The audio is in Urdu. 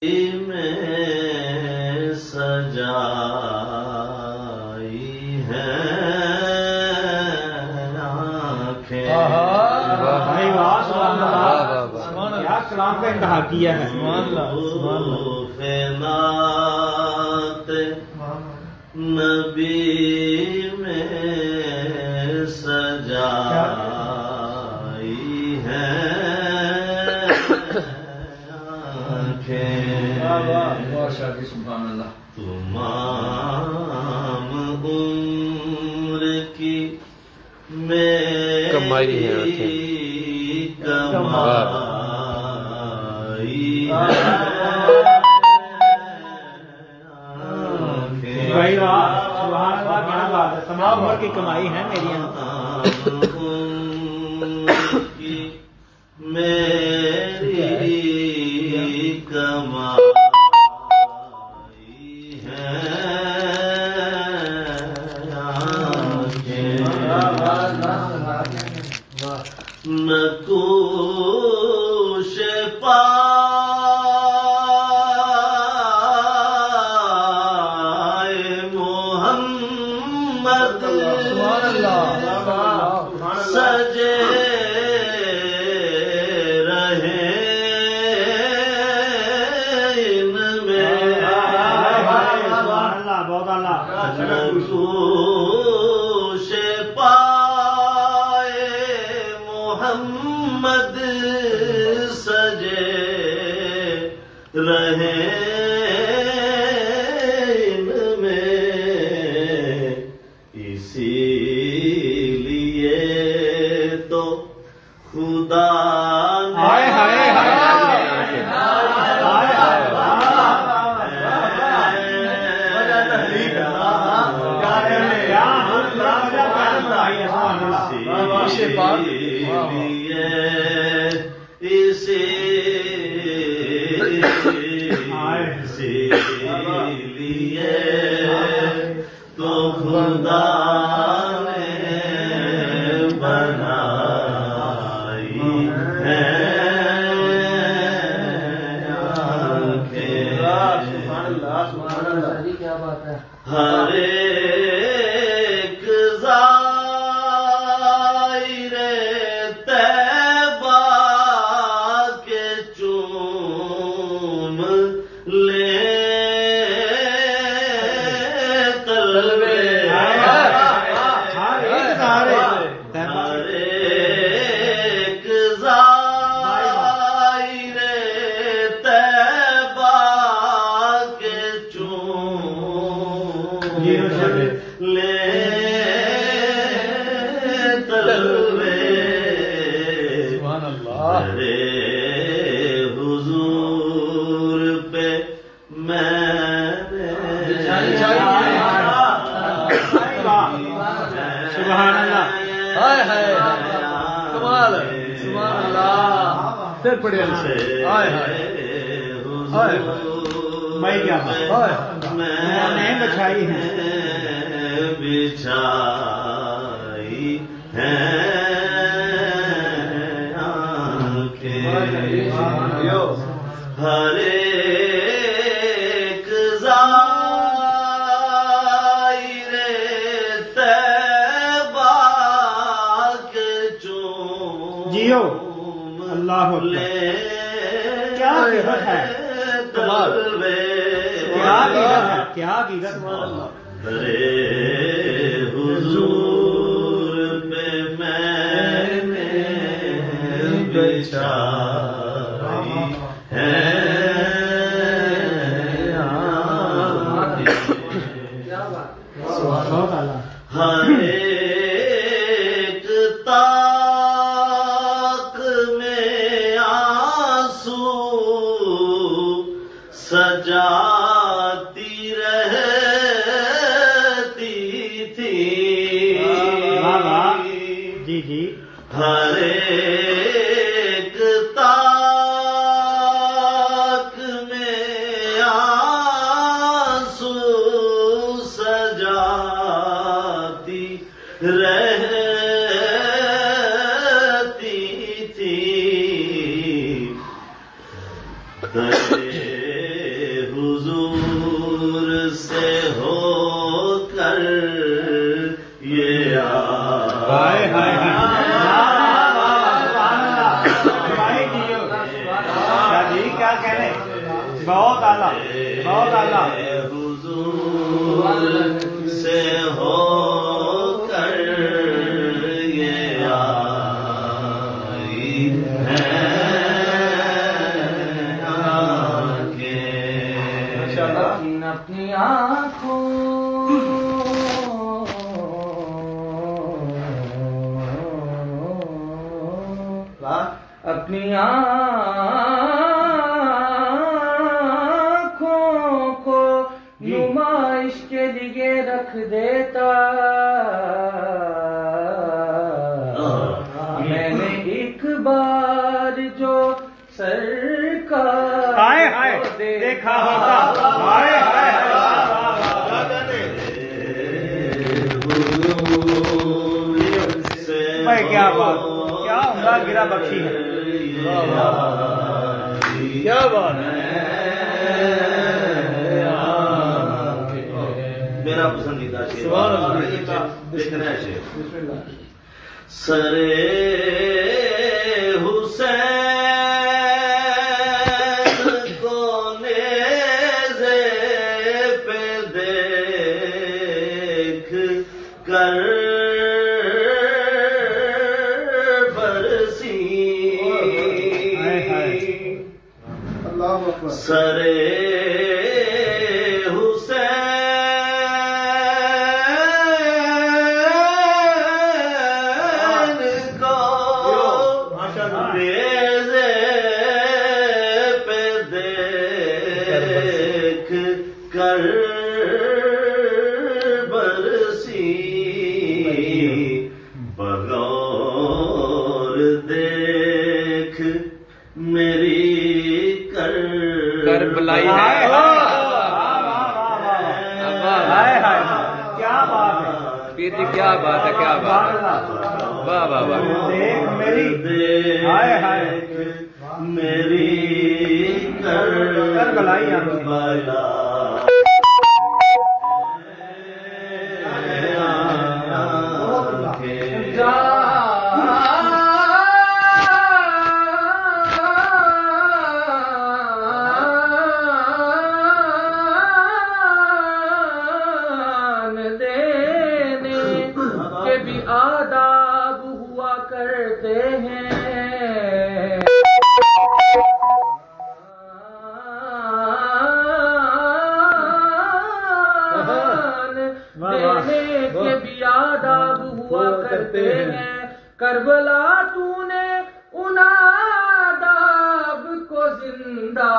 میں سجائی ہے آنکھیں کیا کلام کا انتہا کیا ہے نعت نبی میں سجائی ہے تمام عمر کی کمائی ہے تمام عمر کی کمائی ہے میری میری کمائی ہے نکوش پائے محمد سجے رہے ان میں نکوش پائے محمد سجے رہے ان میں اسی لیے تو خدا اسی لیے تو خدا نے بنائی ہے ہر ایک ظاہر طیبہ کے چوم لے قلب ہر ایک ظاہر طیبہ کے چوم لے حضور پہ سبحان اللہ سبحان اللہ پھر پڑھے میں کیا میں بچھائی ہے بچھائی ہے ہر ایک ظاہر طیبہ کے چوم جیو اللہ کیا غیرت ہے کیا غیرت رے حضور پہ میں نے بچھائی ہے ہر ایک طاق میں آنسو سجاتی رہتی تھی جی جی ہر ایک طاق میں آنسو سجاتی رہتی تھی حضور سے ہو کر یہ ہائے ہائے جی کیا کہہ رہے ہیں؟ بہت اعلیٰ بہت اعلیٰ. حضور سے ہو کر یہ آئی ہے اپنی آنکھوں اپنی آنکھوں کو نمائش کے لیے رکھ دیتا میں نے ایک بار جو سرکار ہائے ہائے دیکھا ہوتا. ہائے ہائے بھائی کیا بات کیا عمدہ گرا بخشی ہے. کیا بات ہے. میرا پسندیدہ شعر سبحان اللہ. دیکھنا ہے شعر. سرے حسین کو نیزے پہ دیکھ کر برسی سرے کر برسی بغور دیکھ میری کربلائی ہے. کیا بات ہے پیتی کیا بات ہے. کیا بات ہے. واہ واہ واہ. دیکھ میری ہائے ہائے میری کربلائی دینے کے بھی آداب ہوا کرتے ہیں. دینے کے بھی آداب ہوا کرتے ہیں. کربلا تو نے ان آداب کو زندہ